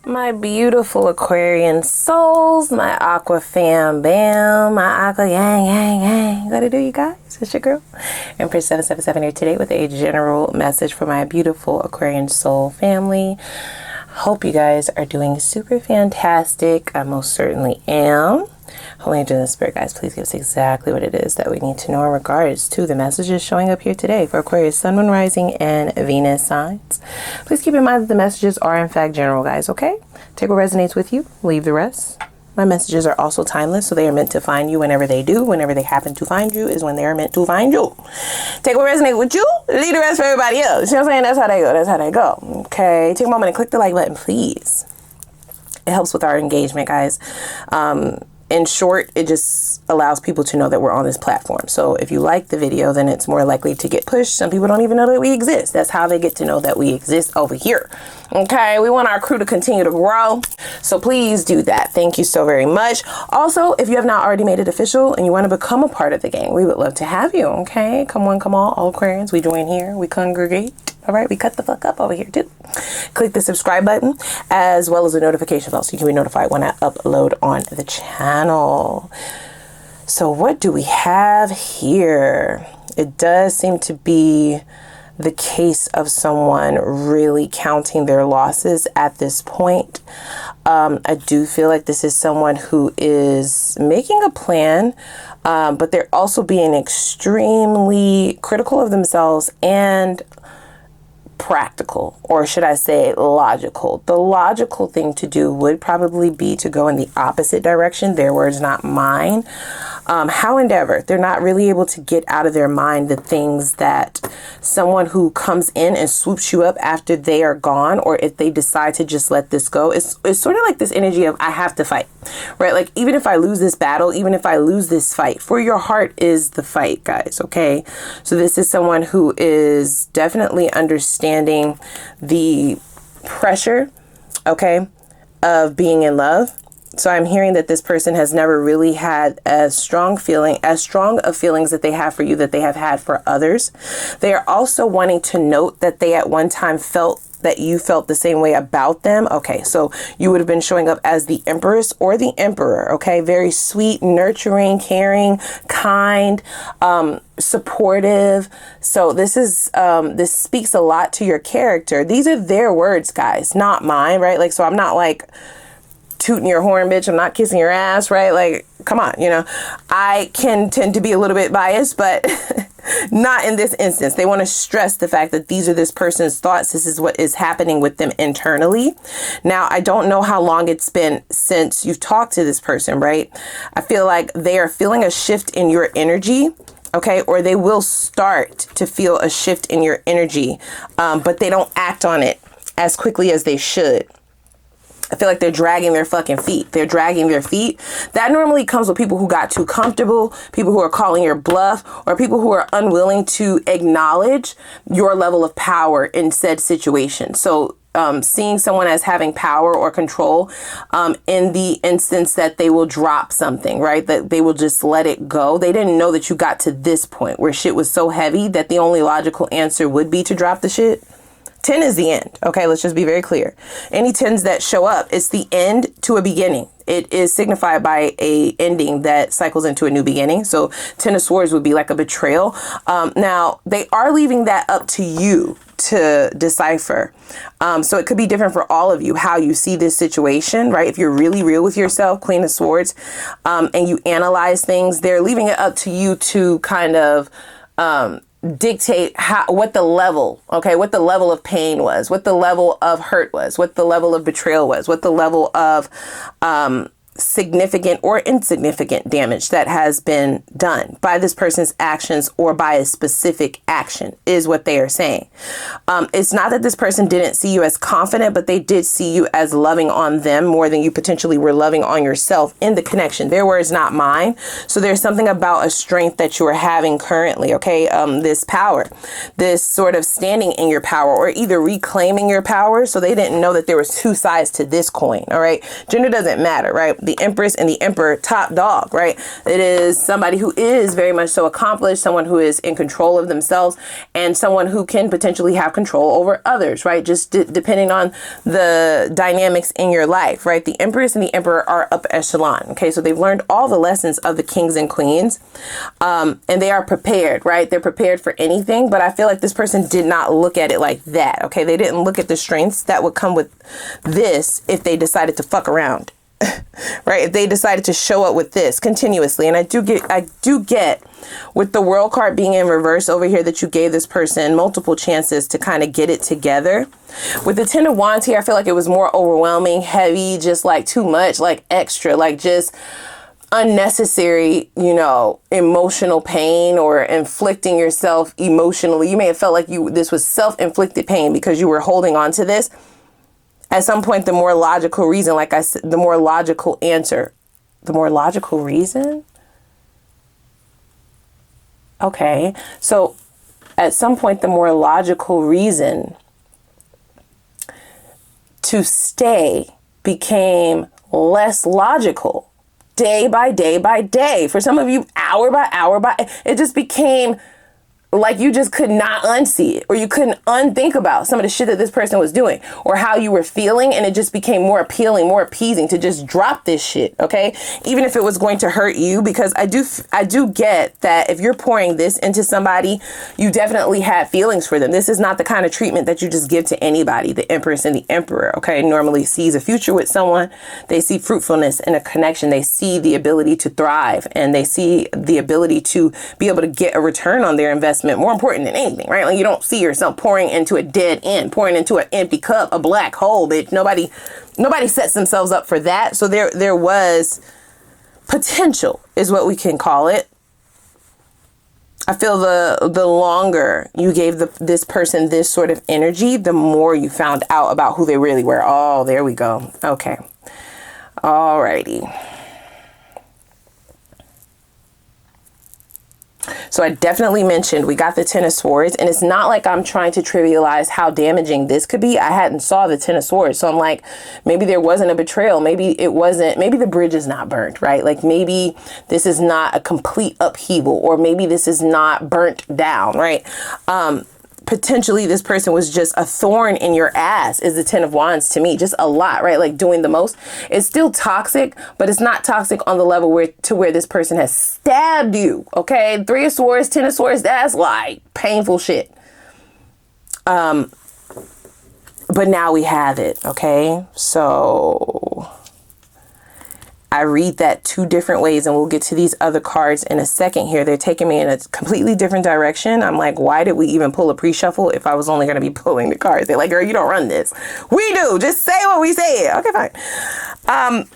My beautiful Aquarian souls, my aqua fam bam, my aqua yang yang yang. What it do, you guys? It's your girl, Empress 777 here today with a general message for my beautiful Aquarian soul family. Hope you guys are doing super fantastic. I most certainly am. Holy Angel and Spirit, guys, please give us exactly what it is that we need to know in regards to the messages showing up here today for Aquarius, Sun, Moon, Rising, and Venus signs. Please keep in mind that the messages are in fact general, guys, okay? Take what resonates with you, leave the rest. My messages are also timeless, so they are meant to find you whenever they do. Whenever they happen to find you is when they are meant to find you. Take what resonates with you, leave the rest for everybody else. You know what I'm saying? That's how they go. That's how they go. Okay, take a moment and click the like button, please. It helps with our engagement, guys. In short, it just allows people to know that we're on this platform. So if you like the video, then it's more likely to get pushed. Some people don't even know that we exist. That's how they get to know that we exist over here. Okay, we want our crew to continue to grow. So please do that. Thank you so very much. Also, if you have not already made it official and you want to become a part of the gang, we would love to have you. Okay, come on, come on, all Aquarians. We join here, we congregate. All right, we cut the fuck up over here too. Click the subscribe button as well as the notification bell so you can be notified when I upload on the channel. So what do we have here? It does seem to be the case of someone really counting their losses at this point. I do feel like this is someone who is making a plan, but they're also being extremely critical of themselves and practical, or should I say logical. The logical thing to do would probably be to go in the opposite direction. Their words, not mine. However, they're not really able to get out of their mind the things that someone who comes in and swoops you up after they are gone, or if they decide to just let this go, it's sort of like this energy of I have to fight, right? Like even if I lose this battle, even if I lose this fight, for your heart is the fight, guys. Okay, so this is someone who is definitely understanding the pressure, okay, of being in love. So I'm hearing that this person has never really had as strong of feelings that they have for you that they have had for others. They are also wanting to note that they at one time felt that you felt the same way about them. Okay, so you would have been showing up as the Empress or the Emperor. Okay, very sweet, nurturing, caring, kind, supportive. So this is this speaks a lot to your character. These are their words, guys, not mine, right? Like, so I'm not like tooting your horn, bitch. I'm not kissing your ass, right? Like, come on, you know, I can tend to be a little bit biased, but not in this instance. They want to stress the fact that these are this person's thoughts. This is what is happening with them internally. Now, I don't know how long it's been since you've talked to this person, right? I feel like they are feeling a shift in your energy. Okay, or they will start to feel a shift in your energy, but they don't act on it as quickly as they should. I feel like they're dragging their fucking feet. They're dragging their feet. That normally comes with people who got too comfortable, people who are calling your bluff, or people who are unwilling to acknowledge your level of power in said situation. So seeing someone as having power or control in the instance that they will drop something, right? That they will just let it go. They didn't know that you got to this point where shit was so heavy that the only logical answer would be to drop the shit. 10 is the end. Okay, let's just be very clear. Any 10s that show up, it's the end to a beginning. It is signified by a ending that cycles into a new beginning. So 10 of Swords would be like a betrayal. Now, they are leaving that up to you to decipher. So it could be different for all of you, how you see this situation, right? If you're really real with yourself, Queen of Swords, and you analyze things, they're leaving it up to you to kind of dictate what the level of pain was, what the level of hurt was, what the level of betrayal was, what the level of significant or insignificant damage that has been done by this person's actions or by a specific action is what they are saying. It's not that this person didn't see you as confident, but they did see you as loving on them more than you potentially were loving on yourself in the connection. Their words, not mine. So there's something about a strength that you are having currently. Okay. This power, this sort of standing in your power or either reclaiming your power. So they didn't know that there was two sides to this coin. All right. Gender doesn't matter, right? the Empress and the Emperor top dog, right? It is somebody who is very much so accomplished, someone who is in control of themselves, and someone who can potentially have control over others, right? Just depending on the dynamics in your life, right? The Empress and the Emperor are upper echelon, okay? So they've learned all the lessons of the kings and queens, and they are prepared, right? They're prepared for anything, but I feel like this person did not look at it like that, okay? They didn't look at the strengths that would come with this if they decided to fuck around. Right? If they decided to show up with this continuously. And I do get with the World card being in reverse over here that you gave this person multiple chances to kind of get it together. With the Ten of Wands here, I feel like it was more overwhelming, heavy, just like too much, like extra, like just unnecessary, you know, emotional pain or inflicting yourself emotionally. You may have felt like this was self-inflicted pain because you were holding on to this. At some point, the more logical reason, like I said, the more logical answer, the more logical reason. Okay. So at some point, the more logical reason to stay became less logical day by day by day. For some of you, hour by hour it just became like you just could not unsee it, or you couldn't unthink about some of the shit that this person was doing or how you were feeling. And it just became more appealing, more appeasing to just drop this shit. Okay. Even if it was going to hurt you, because I do get that if you're pouring this into somebody, you definitely have feelings for them. This is not the kind of treatment that you just give to anybody. The Empress and the Emperor, okay, normally sees a future with someone. They see fruitfulness and a connection. They see the ability to thrive, and they see the ability to be able to get a return on their investment. More important than anything, right? Like, you don't see yourself pouring into a dead end, pouring into an empty cup, a black hole, bitch. Nobody sets themselves up for that. So there was potential, is what we can call it. I feel the longer you gave this person this sort of energy, the more you found out about who they really were. Oh, there we go. Okay. Alrighty. So I definitely mentioned we got the Ten of Swords, and it's not like I'm trying to trivialize how damaging this could be. I hadn't saw the Ten of Swords. So I'm like, maybe there wasn't a betrayal. Maybe it wasn't, maybe the bridge is not burnt, right? Like maybe this is not a complete upheaval, or maybe this is not burnt down, right? Potentially this person was just a thorn in your ass, is the Ten of Wands to me. Just a lot, right? Like doing the most. It's still toxic, but it's not toxic on the level where this person has stabbed you. Okay. Three of Swords, Ten of Swords. That's like painful shit. But now we have it. Okay. So I read that two different ways, and we'll get to these other cards in a second here. They're taking me in a completely different direction. I'm like, why did we even pull a pre-shuffle if I was only going to be pulling the cards? They're like, girl, you don't run this. We do. Just say what we say. Okay, fine.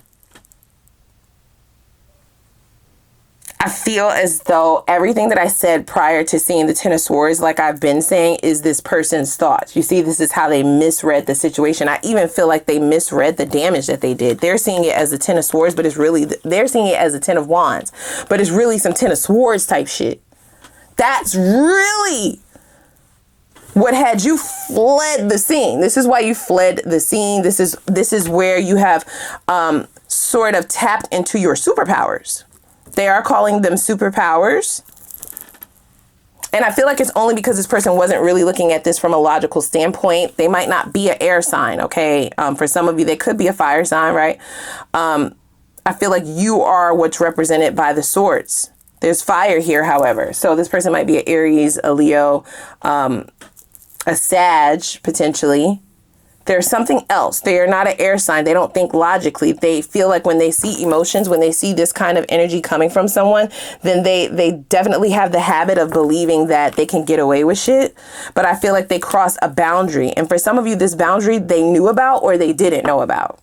I feel as though everything that I said prior to seeing the Ten of Swords, like I've been saying, is this person's thoughts. You see, this is how they misread the situation. I even feel like they misread the damage that they did. They're seeing it as the Ten of Swords, but it's really, they're seeing it as the Ten of Wands, but it's really some Ten of Swords type shit. That's really what had you fled the scene. This is why you fled the scene. This is where you have sort of tapped into your superpowers. They are calling them superpowers. And I feel like it's only because this person wasn't really looking at this from a logical standpoint. They might not be an air sign, okay? For some of you, they could be a fire sign, right? I feel like you are what's represented by the swords. There's fire here, however. So this person might be an Aries, a Leo, a Sag, potentially. There's something else. They are not an air sign. They don't think logically. They feel like when they see emotions, when they see this kind of energy coming from someone, then they definitely have the habit of believing that they can get away with shit. But I feel like they cross a boundary. And for some of you, this boundary they knew about or they didn't know about.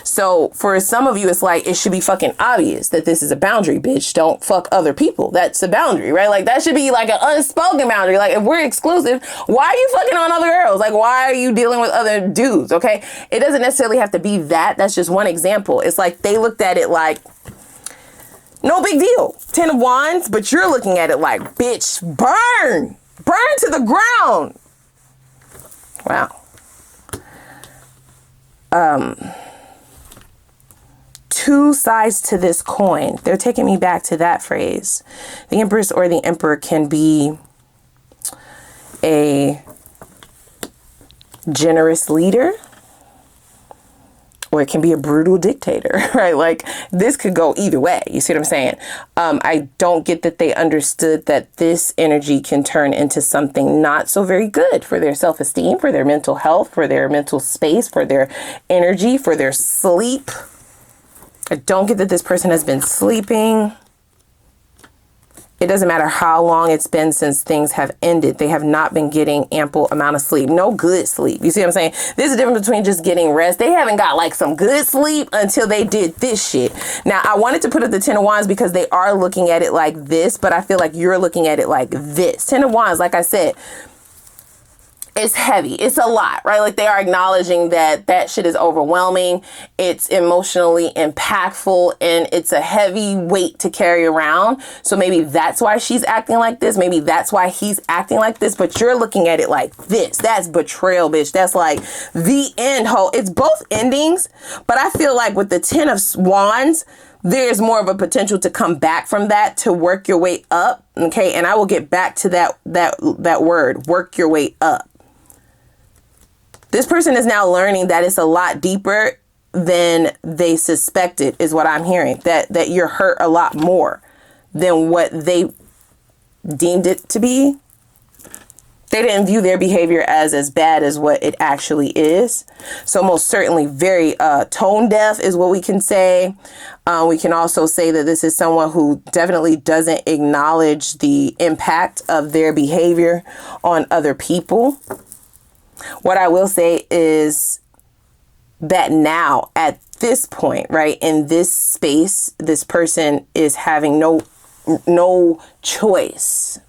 So for some of you, it's like, it should be fucking obvious that this is a boundary, bitch. Don't fuck other people. That's a boundary, right? Like that should be like an unspoken boundary. Like if we're exclusive, why are you fucking on other girls? Like, why are you dealing with other dudes? Okay. It doesn't necessarily have to be that. That's just one example. It's like they looked at it like, no big deal. Ten of Wands, but you're looking at it like, bitch, burn to the ground. Wow. two sides to this coin. They're taking me back to that phrase. The Empress or the Emperor can be a generous leader, or it can be a brutal dictator, right? Like, this could go either way. You see what I'm saying? I don't get that they understood that this energy can turn into something not so very good for their self-esteem, for their mental health, for their mental space, for their energy, for their sleep. I don't get that this person has been sleeping. It doesn't matter how long it's been since things have ended. They have not been getting ample amount of sleep. No good sleep. You see what I'm saying? There's a difference between just getting rest. They haven't got like some good sleep until they did this shit. Now, I wanted to put up the Ten of Wands because they are looking at it like this, but I feel like you're looking at it like this. Ten of Wands, like I said, it's heavy. It's a lot, right? Like, they are acknowledging that that shit is overwhelming. It's emotionally impactful, and it's a heavy weight to carry around. So maybe that's why she's acting like this. Maybe that's why he's acting like this, but you're looking at it like this. That's betrayal, bitch. That's like the end. It's both endings, but I feel like with the Ten of Wands, there's more of a potential to come back from that, to work your way up. Okay. And I will get back to that word, work your way up. This person is now learning that it's a lot deeper than they suspected, is what I'm hearing. That you're hurt a lot more than what they deemed it to be. They didn't view their behavior as bad as what it actually is. So most certainly very tone deaf is what we can say. We can also say that this is someone who definitely doesn't acknowledge the impact of their behavior on other people. What I will say is that now, at this point, right, in this space, this person is having no choice.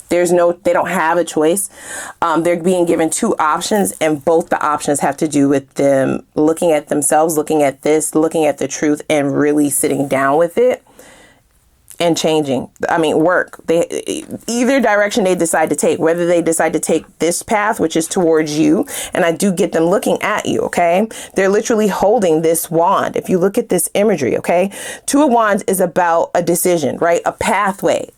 They don't have a choice. They're being given two options, and both the options have to do with them looking at themselves, looking at this, looking at the truth, and really sitting down with it and changing. Work. Either direction they decide to take, whether they decide to take this path, which is towards you. And I do get them looking at you. Okay. They're literally holding this wand. If you look at this imagery, okay, Two of Wands is about a decision, right? A pathway,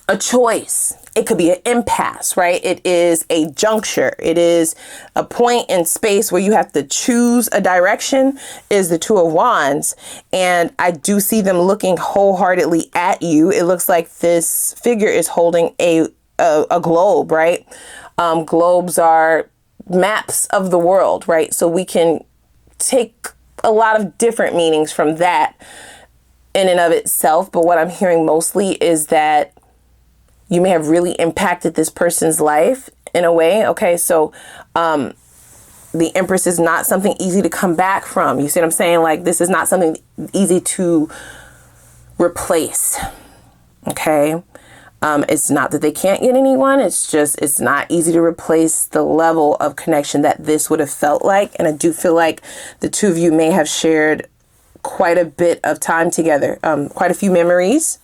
a choice. It could be an impasse, right? It is a juncture. It is a point in space where you have to choose a direction, is the Two of Wands. And I do see them looking wholeheartedly at you. It looks like this figure is holding a globe, right? Globes are maps of the world, right? So we can take a lot of different meanings from that in and of itself. But what I'm hearing mostly is that you may have really impacted this person's life in a way. Okay, so the Empress is not something easy to come back from. You see what I'm saying? Like, this is not something easy to replace. Okay, it's not that they can't get anyone. It's just, it's not easy to replace the level of connection that this would have felt like. And I do feel like the two of you may have shared quite a bit of time together, quite a few memories.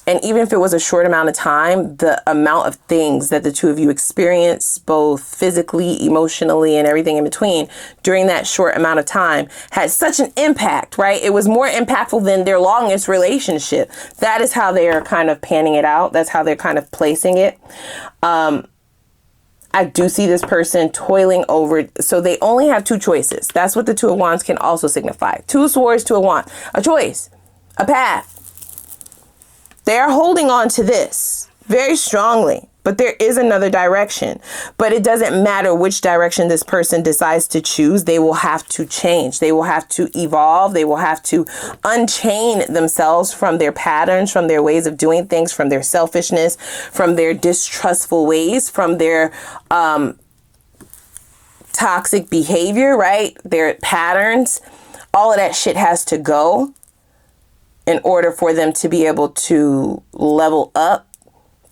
And even if it was a short amount of time, the amount of things that the two of you experienced, both physically, emotionally, and everything in between during that short amount of time had such an impact, right? It was more impactful than their longest relationship. That is how they are kind of panning it out. That's how they're kind of placing it. I do see this person toiling over. So they only have two choices. That's what the Two of Wands can also signify. Two of Swords, Two of Wands. A choice, a path. They are holding on to this very strongly, but there is another direction. But it doesn't matter which direction this person decides to choose. They will have to change. They will have to evolve. They will have to unchain themselves from their patterns, from their ways of doing things, from their selfishness, from their distrustful ways, from their toxic behavior, right? Their patterns. All of that shit has to go in order for them to be able to level up,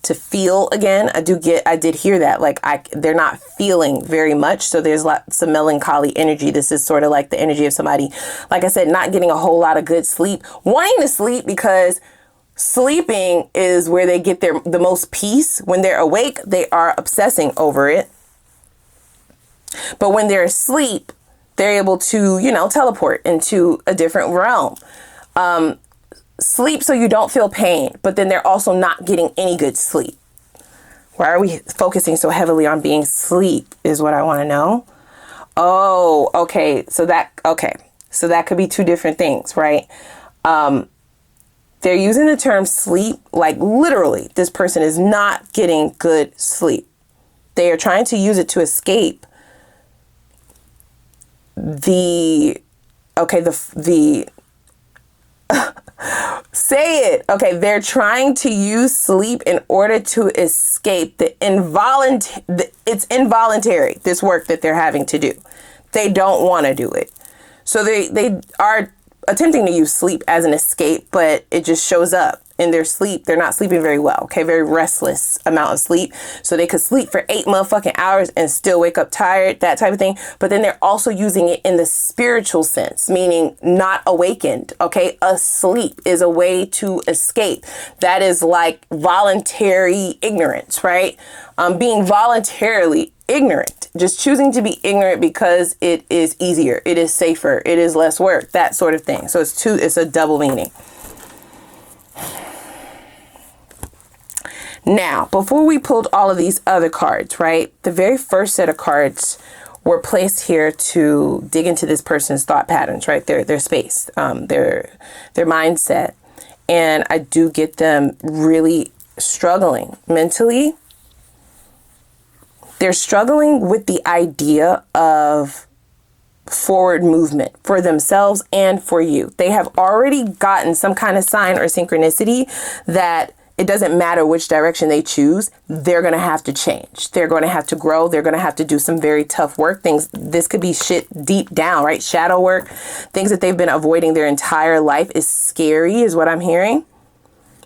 to feel again. I did hear that. Like, they're not feeling very much. So there's lots of melancholy energy. This is sort of like the energy of somebody, like I said, not getting a whole lot of good sleep, wanting to sleep because sleeping is where they get the most peace. When they're awake, they are obsessing over it. But when they're asleep, They're able to, you know, teleport into a different realm. Sleep so you don't feel pain, but then they're also not getting any good sleep. Why are we focusing so heavily on being sleep is what I want to know. Oh, okay. So that could be two different things, right? They're using the term sleep like literally this person is not getting good sleep. They are trying to use it to escape say it. Okay, they're trying to use sleep in order to escape it's involuntary, this work that they're having to do. They don't want to do it. So they are attempting to use sleep as an escape, but it just shows up in their sleep. They're not sleeping very well. Okay, very restless amount of sleep. So they could sleep for 8 motherfucking hours and still wake up tired, that type of thing. But then they're also using it in the spiritual sense, meaning not awakened. Okay, asleep is a way to escape. That is like voluntary ignorance, right? Being voluntarily ignorant, just choosing to be ignorant because it is easier, it is safer, it is less work, that sort of thing. So it's a double meaning. Now, before we pulled all of these other cards, right, the very first set of cards were placed here to dig into this person's thought patterns, right, their space, their mindset. And I do get them really struggling mentally. They're struggling with the idea of forward movement for themselves and for you. They have already gotten some kind of sign or synchronicity that it doesn't matter which direction they choose, they're going to have to change. They're going to have to grow. They're going to have to do some very tough work. This could be shit deep down, right? Shadow work, things that they've been avoiding their entire life is scary, is what I'm hearing.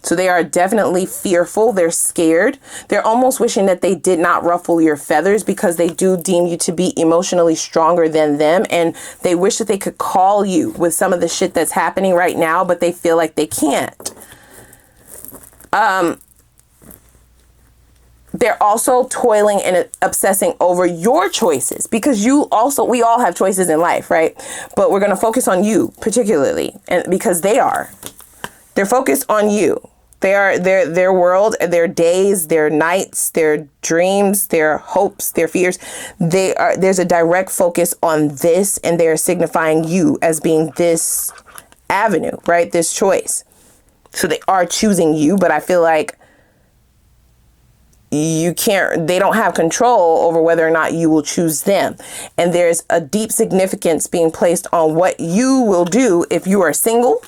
So they are definitely fearful. They're scared. They're almost wishing that they did not ruffle your feathers because they do deem you to be emotionally stronger than them. And they wish that they could call you with some of the shit that's happening right now, but they feel like they can't. They're also toiling and obsessing over your choices because we all have choices in life, right? But we're going to focus on you particularly, and because they're focused on you. They are their world, their days, their nights, their dreams, their hopes, their fears. There's a direct focus on this, and they're signifying you as being this avenue, right? This choice. So they are choosing you, but I feel like they don't have control over whether or not you will choose them. And there's a deep significance being placed on what you will do if you are single,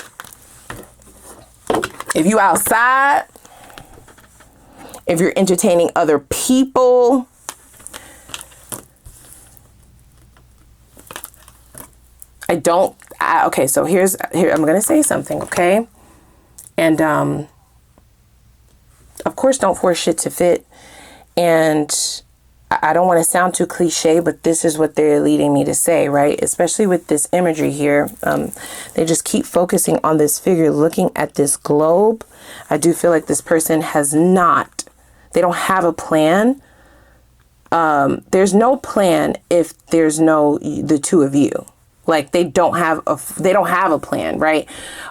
if you outside, if you're entertaining other people. Okay, so here, I'm going to say something, okay? And, of course, don't force shit to fit. And I don't want to sound too cliche, but this is what they're leading me to say, right? Especially with this imagery here. They just keep focusing on this figure, looking at this globe. I do feel like this person they don't have a plan. There's no plan if there's the two of you. Like they don't have a plan, right?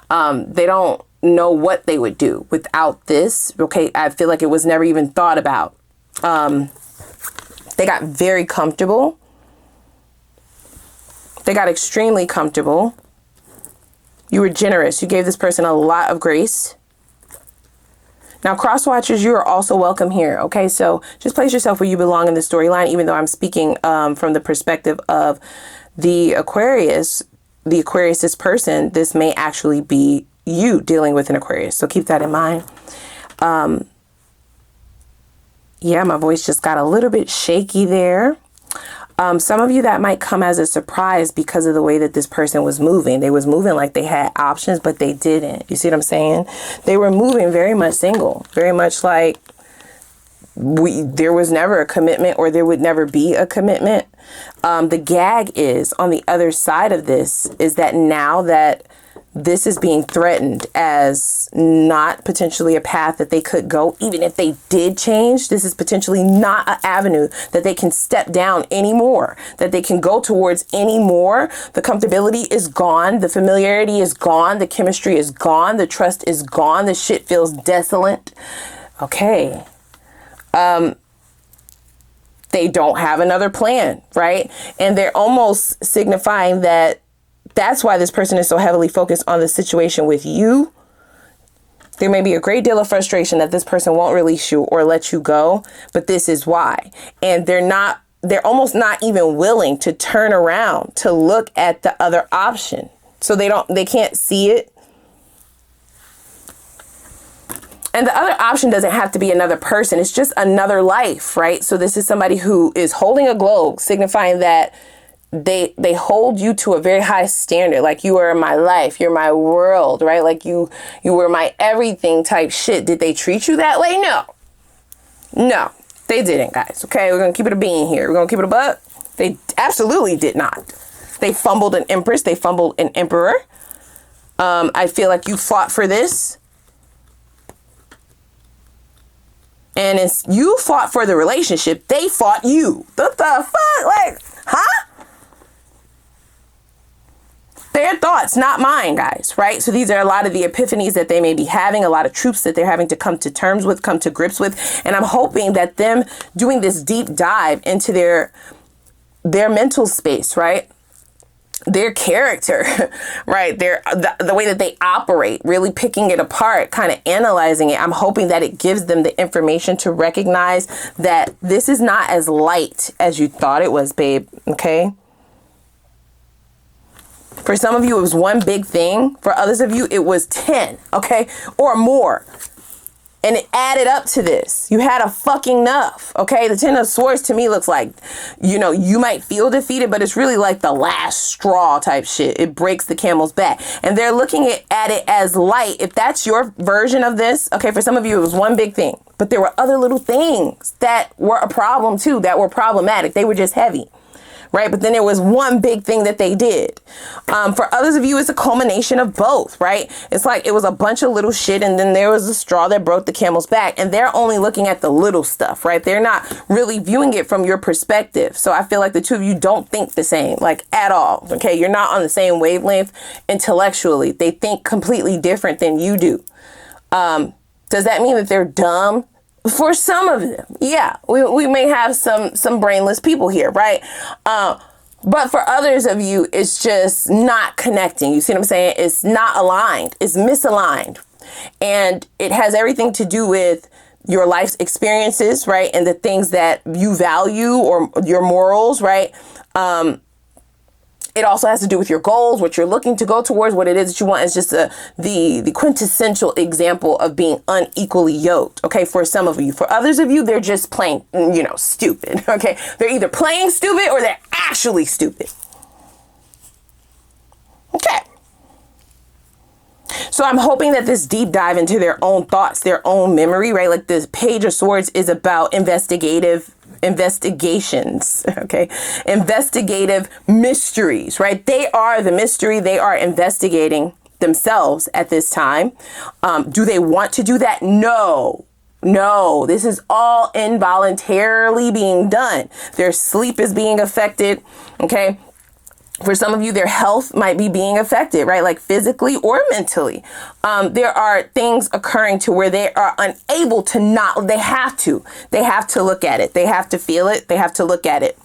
They don't know what they would do without this. Okay. I feel like it was never even thought about. They got very comfortable. They got extremely comfortable. You were generous. You gave this person a lot of grace. Now, cross watchers, you are also welcome here. Okay, so just place yourself where you belong in the storyline, even though I'm speaking from the perspective of the Aquarius, this person. This may actually be you dealing with an Aquarius. So keep that in mind. Yeah, my voice just got a little bit shaky there. Some of you that might come as a surprise because of the way that this person was moving. They was moving like they had options, but they didn't. You see what I'm saying? They were moving very much single, very much like there was never a commitment or there would never be a commitment. The gag is on the other side of this is that now that this is being threatened as not potentially a path that they could go. Even if they did change, this is potentially not an avenue that they can step down anymore, that they can go towards anymore. The comfortability is gone. The familiarity is gone. The chemistry is gone. The trust is gone. The shit feels desolate. Okay. They don't have another plan, right? And they're almost signifying that that's why this person is so heavily focused on the situation with you. There may be a great deal of frustration that this person won't release you or let you go, but this is why. And they're almost not even willing to turn around to look at the other option. So they can't see it. And the other option doesn't have to be another person. It's just another life, right? So this is somebody who is holding a globe, signifying that they hold you to a very high standard. Like, you are my life, you're my world, right? Like you were my everything type shit. Did they treat you that way? No, they didn't, guys. Okay, we're gonna keep it a bean here. We're gonna keep it a buck. They absolutely did not. They fumbled an Empress. They fumbled an Emperor. I feel like you fought for this. And it's you fought for the relationship. They fought you. What the fuck? Like, huh? Their thoughts, not mine, guys, right? So these are a lot of the epiphanies that they may be having, a lot of truths that they're having to come to terms with, come to grips with. And I'm hoping that them doing this deep dive into their mental space, right? Their character, right? The way that they operate, really picking it apart, kind of analyzing it. I'm hoping that it gives them the information to recognize that this is not as light as you thought it was, babe. Okay. For some of you, it was one big thing. For others of you, it was 10, okay, or more. And it added up to this. You had a fucking enough, okay? The 10 of Swords to me looks like, you might feel defeated, but it's really like the last straw type shit. It breaks the camel's back. And they're looking at it as light. If that's your version of this, okay, for some of you, it was one big thing. But there were other little things that were a problem too, that were problematic. They were just heavy. Right. But then there was one big thing that they did. For others of you, it's a culmination of both. Right. It's like it was a bunch of little shit. And then there was a straw that broke the camel's back. And they're only looking at the little stuff. Right. They're not really viewing it from your perspective. So I feel like the two of you don't think the same, like at all. OK, you're not on the same wavelength intellectually. They think completely different than you do. Does that mean that they're dumb? For some of them, yeah, we may have some brainless people here, right? But for others of you, it's just not connecting. You see what I'm saying? It's not aligned. It's misaligned. And it has everything to do with your life's experiences, right? And the things that you value or your morals, right? It also has to do with your goals, what you're looking to go towards, what it is that you want. It's just the quintessential example of being unequally yoked. Okay, for some of you. For others of you, they're just plain, stupid. Okay, they're either playing stupid or they're actually stupid. Okay. So I'm hoping that this deep dive into their own thoughts, their own memory, right? Like this Page of Swords is about investigations, okay? Investigative mysteries, right? They are the mystery. They are investigating themselves at this time. Do they want to do that? No. This is all involuntarily being done. Their sleep is being affected, okay? For some of you, their health might be being affected, right? Like physically or mentally. There are things occurring to where they are unable to they have to look at it. They have to feel it. They have to look at it.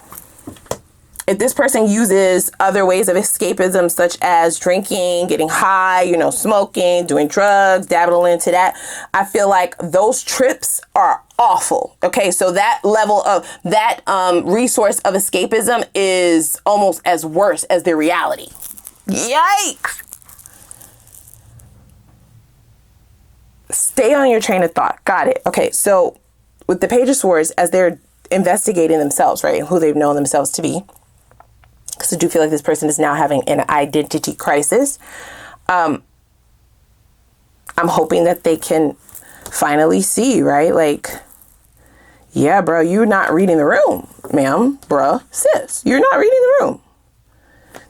If this person uses other ways of escapism, such as drinking, getting high, smoking, doing drugs, dabbling into that, I feel like those trips are awful. Okay, so that level of that resource of escapism is almost as worse as their reality. Yikes. Stay on your train of thought. Got it. Okay, so with the Page of Swords, as they're investigating themselves, right, who they've known themselves to be, because I do feel like this person is now having an identity crisis. I'm hoping that they can finally see, right? Like, yeah, bro, you're not reading the room, ma'am, bruh, sis. You're not reading the room.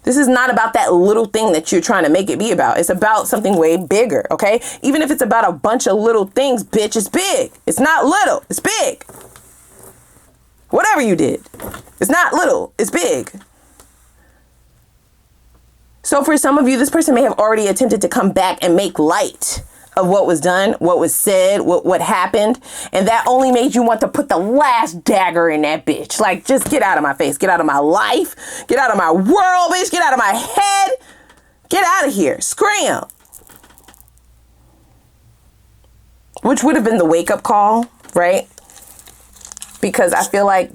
This is not about that little thing that you're trying to make it be about. It's about something way bigger, okay? Even if it's about a bunch of little things, bitch, it's big. It's not little, it's big. Whatever you did, it's not little, it's big. So for some of you, this person may have already attempted to come back and make light of what was done, what was said, what happened. And that only made you want to put the last dagger in that bitch. Like, just get out of my face. Get out of my life. Get out of my world, bitch. Get out of my head. Get out of here. Scram. Which would have been the wake-up call, right? Because I feel like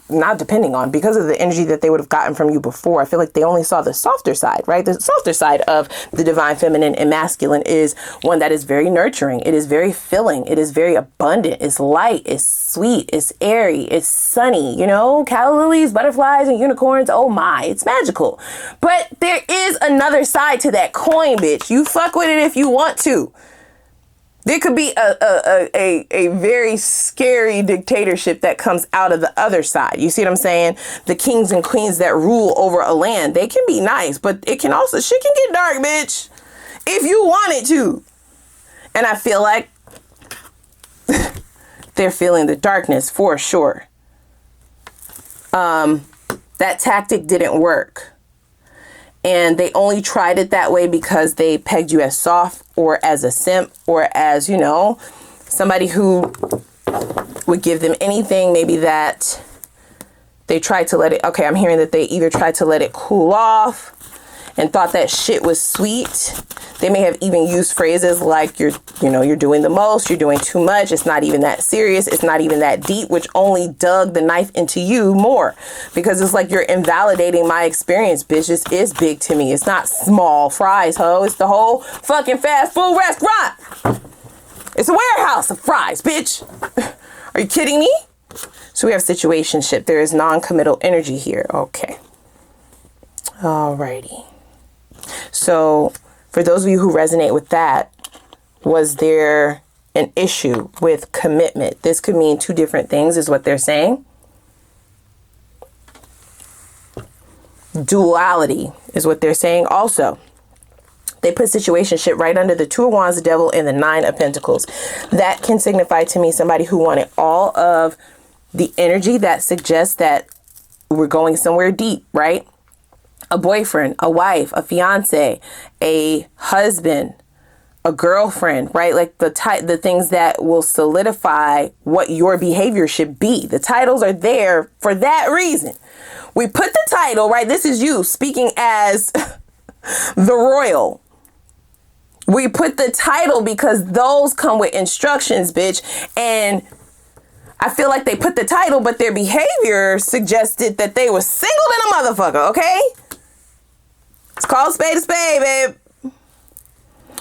because of the energy that they would have gotten from you before, I feel like they only saw the softer side, right? The softer side of the divine feminine and masculine is one that is very nurturing. It is very filling. It is very abundant. It's light. It's sweet. It's airy. It's sunny. You know, calla lilies, butterflies, and unicorns. Oh my, it's magical. But there is another side to that coin, bitch. You fuck with it if you want to. There could be a very scary dictatorship that comes out of the other side. You see what I'm saying? The kings and queens that rule over a land, they can be nice, but it can also, shit can get dark, bitch, if you want it to. And I feel like they're feeling the darkness for sure. That tactic didn't work. And they only tried it that way because they pegged you as soft or as a simp or as, you know, somebody who would give them anything. Maybe that they tried to let it. Okay, I'm hearing that they either tried to let it cool off and thought that shit was sweet. They may have even used phrases like you're doing the most, you're doing too much, it's not even that serious, it's not even that deep, which only dug the knife into you more. Because it's like you're invalidating my experience, bitch. This is big to me. It's not small fries, ho. It's the whole fucking fast food restaurant. It's a warehouse of fries, bitch. Are you kidding me? So we have situationship. There is non-committal energy here. Okay. Alrighty. So for those of you who resonate with that, was there an issue with commitment? This could mean two different things is what they're saying. Duality is what they're saying also. They put situationship right under the Two of Wands, the Devil, and the Nine of Pentacles. That can signify to me somebody who wanted all of the energy that suggests that we're going somewhere deep, right? A boyfriend, a wife, a fiance, a husband, a girlfriend, right? Like the things that will solidify what your behavior should be. The titles are there for that reason. We put the title, right? This is you speaking as the royal. We put the title because those come with instructions, bitch. And I feel like they put the title, but their behavior suggested that they were single than a motherfucker, okay? It's called spade a spade, babe.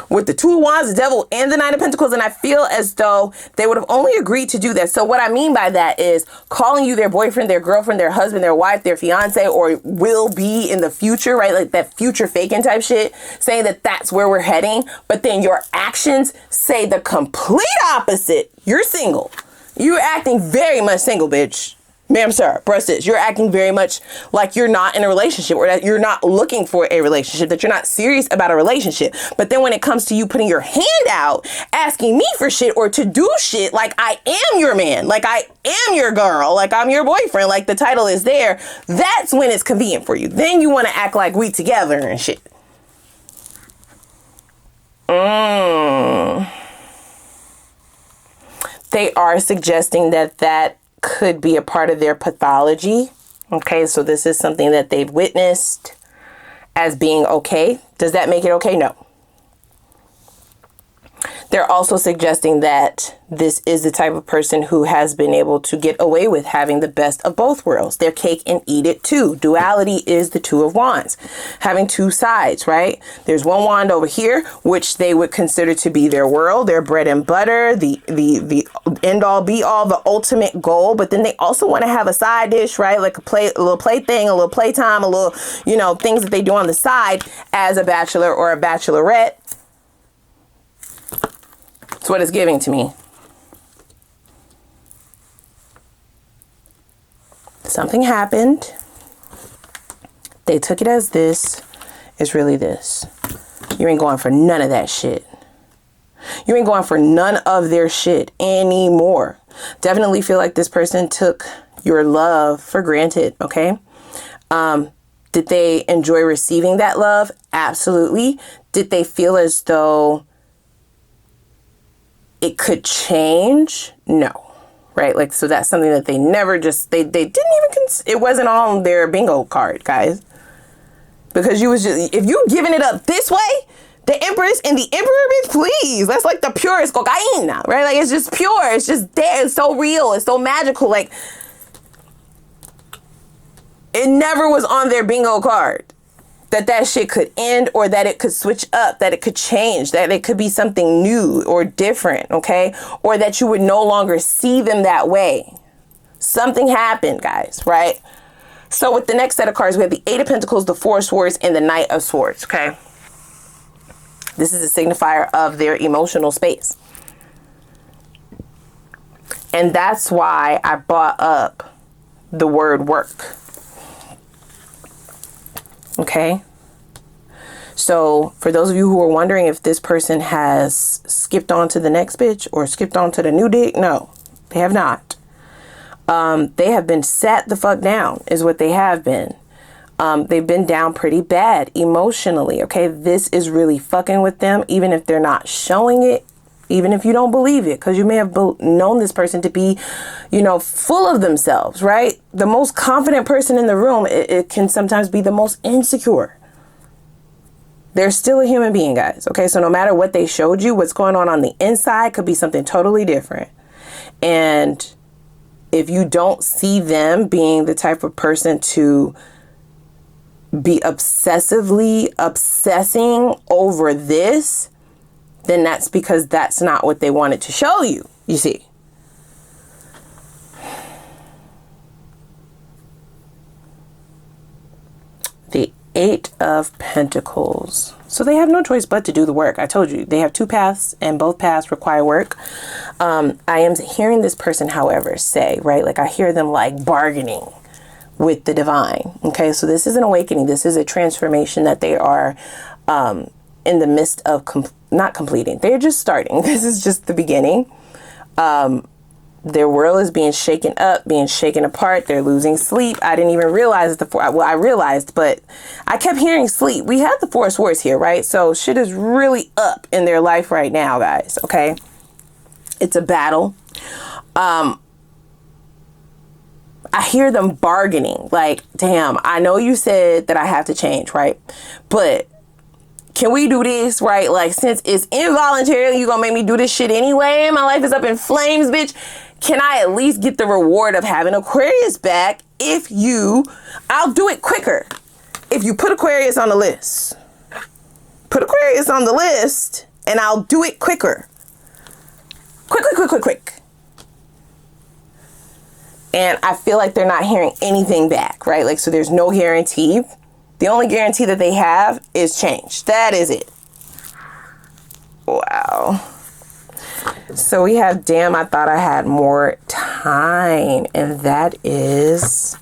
With the Two of Wands, the Devil, and the Nine of Pentacles. And I feel as though they would have only agreed to do that. So what I mean by that is calling you their boyfriend, their girlfriend, their husband, their wife, their fiance, or will be in the future, right? Like that future faking type shit, saying that that's where we're heading. But then your actions say the complete opposite. You're single. You're acting very much single, bitch. Ma'am, sir, breast is. You're acting very much like you're not in a relationship, or that you're not looking for a relationship, that you're not serious about a relationship. But then when it comes to you putting your hand out, asking me for shit or to do shit, like I am your man, like I am your girl, like I'm your boyfriend, like the title is there, that's when it's convenient for you. Then you want to act like we together and shit. They are suggesting that could be a part of their pathology. Okay, so this is something that they've witnessed as being okay. Does that make it okay? No. They're also suggesting that this is the type of person who has been able to get away with having the best of both worlds. Their cake and eat it too. Duality is the Two of Wands. Having two sides, right? There's one wand over here, which they would consider to be their world, their bread and butter, the end all be all, the ultimate goal. But then they also want to have a side dish, right? Like a little plaything, a little playtime, a little, things that they do on the side as a bachelor or a bachelorette. That's what it's giving to me. Something happened. They took it as this. It's really this. You ain't going for none of that shit. You ain't going for none of their shit anymore. Definitely feel like this person took your love for granted, okay? Did they enjoy receiving that love? Absolutely. Did they feel as though it could change? No. Right? Like, so that's something that they never just, they didn't even, it wasn't on their bingo card, guys. Because you was just, if you giving it up this way, the Empress and the Emperor, bitch, please. That's like the purest cocaine, right? Like, it's just pure. It's just there. It's so real. It's so magical. Like, it never was on their bingo card that shit could end, or that it could switch up, that it could change, that it could be something new or different, okay? Or that you would no longer see them that way. Something happened, guys, right? So with the next set of cards, we have the Eight of Pentacles, the Four of Swords, and the Knight of Swords, okay? This is a signifier of their emotional space. And that's why I brought up the word work. Okay? So for those of you who are wondering if this person has skipped on to the next bitch or skipped on to the new dick, no, they have not. They have been sat the fuck down is what they have been. They've been down pretty bad emotionally. Okay. This is really fucking with them, even if they're not showing it, even if you don't believe it, because you may have known this person to be, you know, full of themselves, right? The most confident person in the room, it can sometimes be the most insecure. They're still a human being, guys. Okay. So no matter what they showed you, what's going on the inside could be something totally different. And if you don't see them being the type of person to be obsessively obsessing over this, then that's because that's not what they wanted to show you, you see. The Eight of Pentacles. So they have no choice but to do the work. I told you, they have two paths and both paths require work. I am hearing this person, however, say, right, like I hear them like bargaining with the divine. Okay, so this is an awakening. This is a transformation that they are in the midst of not completing. They're just starting. This is just the beginning. Their world is being shaken up, being shaken apart. They're losing sleep. I didn't even realize I realized, but I kept hearing sleep. We had the Four of Swords here, right? So shit is really up in their life right now, guys. Okay. It's a battle. I hear them bargaining like, damn, I know you said that I have to change, right? But can we do this, right? Like, since it's involuntary, you gonna make me do this shit anyway. My life is up in flames, bitch. Can I at least get the reward of having Aquarius back I'll do it quicker. If you put Aquarius on the list. Put Aquarius on the list and I'll do it quicker. Quick. And I feel like they're not hearing anything back, right? Like, so there's no guarantee. The only guarantee that they have is change. That is it. Wow. So we have, damn, I thought I had more time. And that is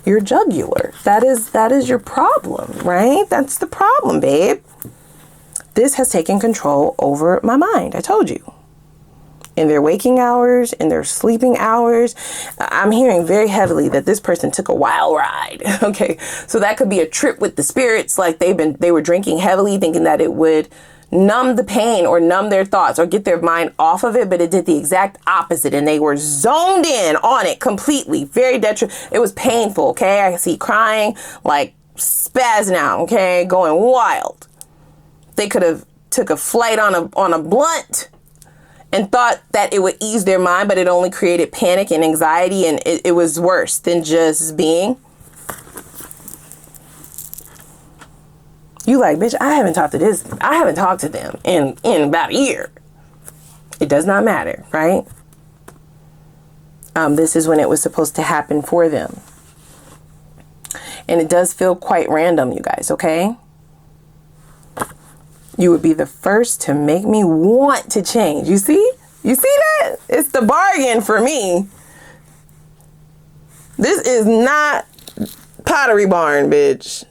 your jugular. That is your problem, right? That's the problem, babe. This has taken control over my mind. I told you. In their waking hours, in their sleeping hours, I'm hearing very heavily that this person took a wild ride. Okay, so that could be a trip with the spirits, like they were drinking heavily, thinking that it would numb the pain or numb their thoughts or get their mind off of it, but it did the exact opposite, and they were zoned in on it completely. Very detrimental. It was painful. Okay, I see crying, like spazzing out. Okay, going wild. They could have took a flight on a blunt and thought that it would ease their mind, but it only created panic and anxiety, and it was worse than just being. You like, bitch, I haven't talked to them in about a year. It does not matter, right? This is when it was supposed to happen for them. And it does feel quite random, you guys, okay? You would be the first to make me want to change. You see? You see that? It's the bargain for me. This is not Pottery barn, bitch.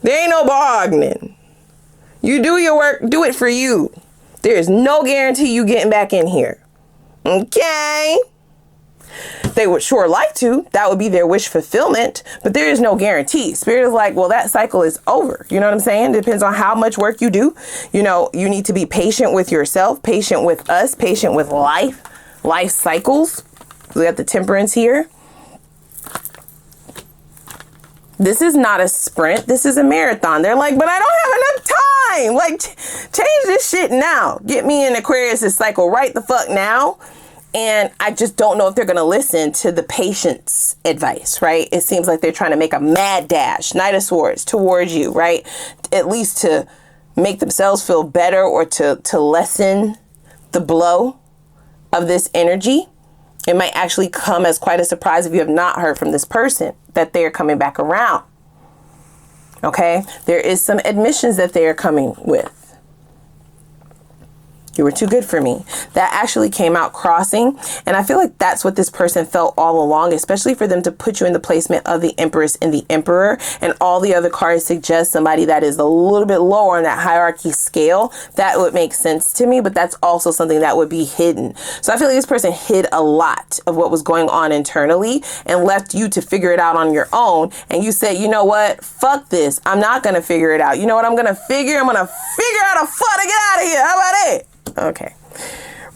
There ain't no bargaining. You do your work, do it for you. There is no guarantee you getting back in here. Okay? They would sure like to. That would be their wish fulfillment, but there is no guarantee. Spirit is like, well, that cycle is over. You know what I'm saying? Depends on how much work you do. You know, you need to be patient with yourself, patient with us, patient with life cycles. We got the Temperance here. This is not a sprint. This is a marathon. They're like, but I don't have enough time. Like, change this shit now. Get me in Aquarius' cycle right the fuck now. And I just don't know if they're going to listen to the patient's advice, right? It seems like they're trying to make a mad dash, Knight of Swords, towards you, right? At least to make themselves feel better or to lessen the blow of this energy. It might actually come as quite a surprise if you have not heard from this person that they're coming back around. Okay? There is some admissions that they are coming with. You were too good for me. That actually came out crossing. And I feel like that's what this person felt all along, especially for them to put you in the placement of the Empress and the Emperor. And all the other cards suggest somebody that is a little bit lower on that hierarchy scale. That would make sense to me, but that's also something that would be hidden. So I feel like this person hid a lot of what was going on internally and left you to figure it out on your own. And you said, you know what? Fuck this. I'm not going to figure it out. You know what I'm going to figure? I'm going to figure out a fuck to get out of here. How about it? Okay.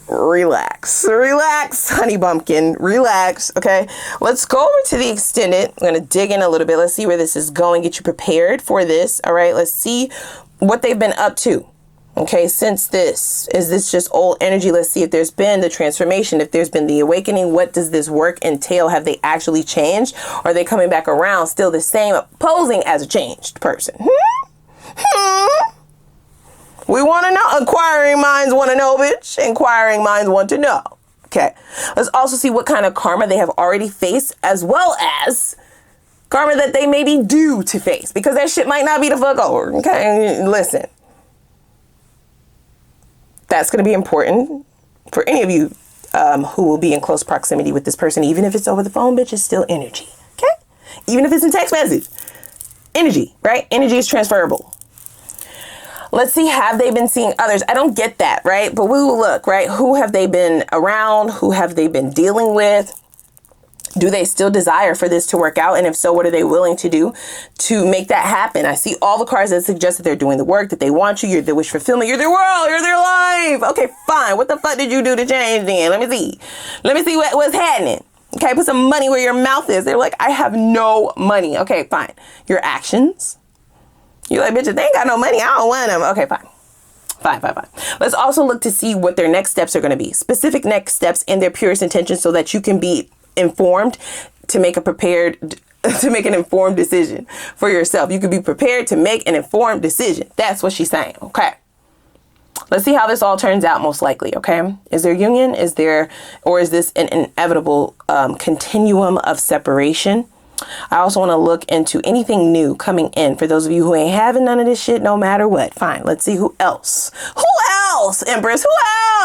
Relax, honey bumpkin, relax. Okay. Let's go over to the extended. I'm going to dig in a little bit. Let's see where this is going. Get you prepared for this. All right. Let's see what they've been up to. Okay. Since this, is this just old energy? Let's see if there's been the transformation, if there's been the awakening. What does this work entail? Have they actually changed? Or are they coming back around still the same, posing as a changed person? We want to know. Inquiring minds want to know, bitch. Inquiring minds want to know. Okay. Let's also see what kind of karma they have already faced, as well as karma that they may be due to face, because that shit might not be the fuck over. Okay. Listen. That's going to be important for any of you who will be in close proximity with this person. Even if it's over the phone, bitch, it's still energy. Okay. Even if it's in text message. Energy, right? Energy is transferable. Let's see, have they been seeing others? I don't get that, right? But we will look, right? Who have they been around? Who have they been dealing with? Do they still desire for this to work out? And if so, what are they willing to do to make that happen? I see all the cards that suggest that they're doing the work, that they want you. You're their wish fulfillment. You're their world. You're their life. Okay, fine. What the fuck did you do to change then? Let me see. Let me see what's happening. Okay, put some money where your mouth is. They're like, I have no money. Okay, fine. Your actions. You're like, bitch, if they ain't got no money, I don't want them. Okay, fine. Fine. Let's also look to see what their next steps are going to be. Specific next steps in their purest intention so that you can be informed to make an informed decision for yourself. You can be prepared to make an informed decision. That's what she's saying. Okay. Let's see how this all turns out most likely. Okay. Is there union? Is this an inevitable continuum of separation? I also want to look into anything new coming in for those of you who ain't having none of this shit no matter what. Fine. Let's see who else. Who else, Empress? Who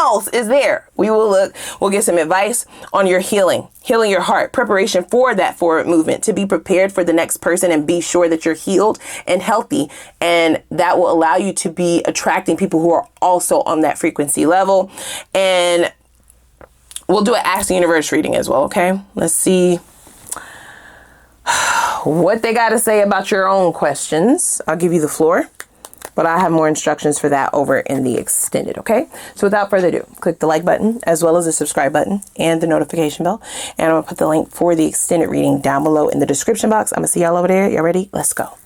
else is there? We will look. We'll get some advice on your healing your heart, preparation for that forward movement, to be prepared for the next person and be sure that you're healed and healthy. And that will allow you to be attracting people who are also on that frequency level. And we'll do an Ask the Universe reading as well. Okay. Let's see what they got to say about your own questions. I'll give you the floor, but I have more instructions for that over in the extended. Okay. So without further ado, click the like button as well as the subscribe button and the notification bell. And I'm going to put the link for the extended reading down below in the description box. I'm going to see y'all over there. Y'all ready? Let's go.